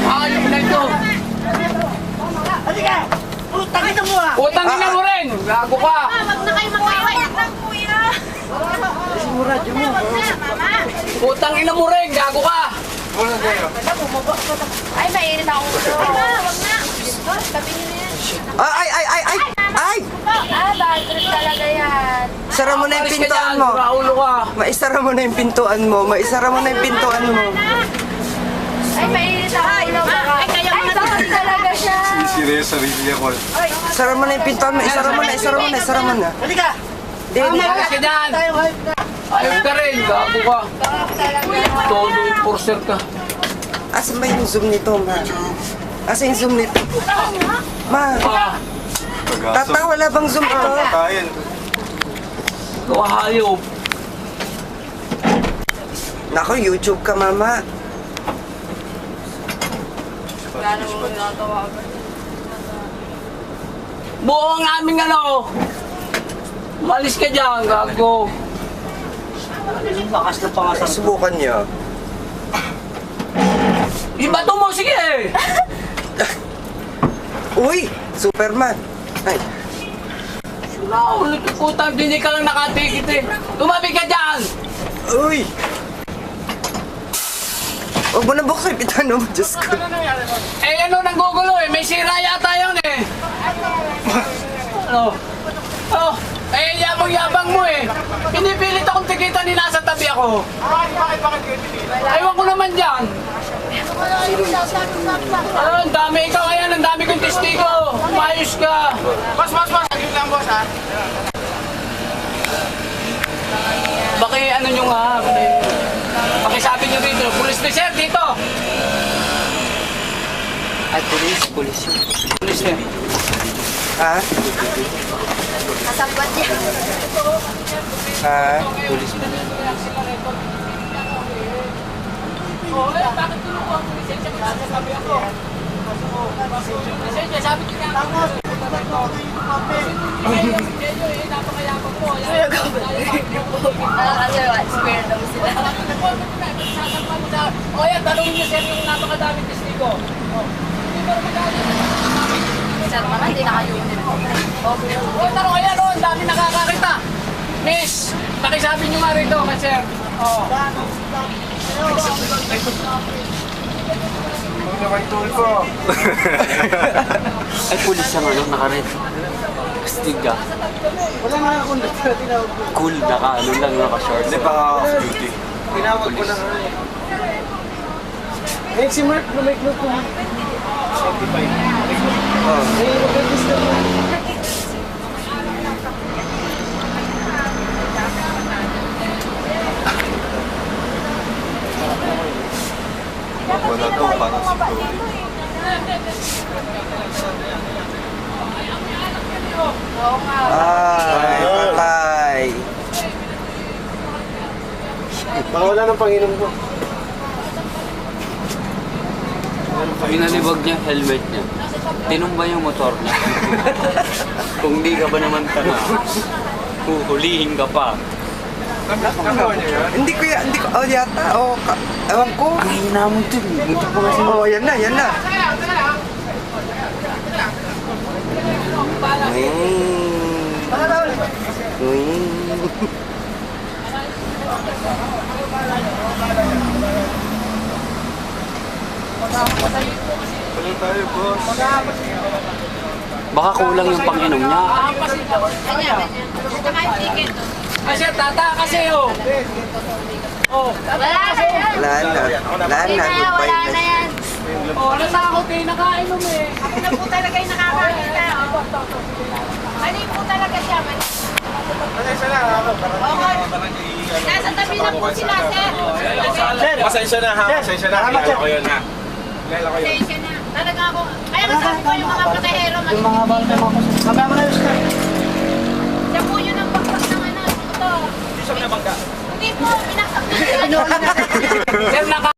Ayok na ito. Halika! Utangin mo ah! Utangin na mo rin. Gago ka. Wag na kayo mag-away. Wag na, kuya. Mura, dyan mo. Wag na, mama. Utangin na mo rin. Gago ka. Ay, mainit ako. Mama, wag na. Tabi niyo na yan. Ay! Bad trip talaga yan. Sara mo na yung pintuan mo. Raulo ka. Maisara mo na yung pintuan mo. Maisara mo na yung pintuan mo. Ay, mainit ako. Ay, kaya mga trip talaga siya. Sinisira yung sarili niya ko. Isara mo na yung pintuan mo. Isara mo na, isara mo na, isara mo na. Halika! Alis ka dyan. Ayok ka rin. Gago ka. Todo enforcer ka. Asan ba yung zoom nito, ma? Asan yung zoom nito? Ma, tata, wala bang zoom ito? Kain. Hayop. Nako, YouTube ka, mama. Buo ang aming ano. Malis ka dyan. Gago. Lakas na pangasal. Subukan niyo. Ibato mo. Sige. Uy! Superman! Ay, Naulit ka putang. Hindi ka lang nakatikit eh. Tumabi ka dyan. uy! Huwag mo na buksan yung pitano mo, Diyos ko. Eh ano nang gugulo eh. May sira yata yun eh. Ano? Oh, eh yabang-yabang mo eh. Pinipilit akong tikitan ni nasa tabi ako. Ewan ko naman dyan. Ano, ang dami ikaw ayan. Ang dami kong testigo. Umayos ka. Boss! Agil lang, boss, ha? Baki ano nyo nga. Pakisabi nyo dito. Police officer dito. Ay, pulis yun. Police na. Ha? Kasabot niya. Ha? Pulis na. Oh, eh, bakit tulong ko ang lisensya ko sa sabi ako? Lisensya, sabi ko nga ako. Napakayabang po. Kasi square daw sila. O yan, tanongin niyo sir yung napakadaming testigo. Hindi ba magalit? Sir, naman, hindi na kayo uniform. O, tanong ayan o, ang dami nakakakita. Miss, pakisabi niyo nga rito, sir. O. Ay, pulis ang ano, naka-red. Astig ka. Wala nga akong tinawag. Cool, naka-ano lang, naka-short. Hindi pa off-duty. Tinawag ko lang. Eh, si Mark, lumake mo po. 75. Oh. Eh, mag-register mo. Wala to, parang security. Oo nga. Ay, patay. Baka wala ng Panginoon ko. Pinalibag niya, helmet niya. Tinumba yung motor niya. Kung di ka ba naman tana, huhulihin ka pa. Hindi ko, oh, yata, oh, ewan ko. Ang hina mo dun. Muntik pa kasi. Oh, yan na, yan na. Wala tayo, boss. Baka kulang yung panginom niya. Ganyan. Saka yung ticket. Kasi tata kasi o. Oh. Wala na yan. Wala na, wala Hindi na, na yan, goodbye wala na. na yan. Oh, natakot eh, nakainom eh. Ako na po talaga yung nakakakita. Mali po talaga siya. Mali. Okay. Nasa tabi na po sila, sir. Pasensya na, ha? Pasensya na. Kilala ko yun, ha? Kilala ko yun. Pasensya na. Talaga ako. Kaya nasabi ko yung mga patahero. Yung mga bata mo. Mamaya mo na yung skirt. Siya po yun ang bakbak ng ano. Ito. Hindi siya nabangga. Hindi po. Pinasok. Sir,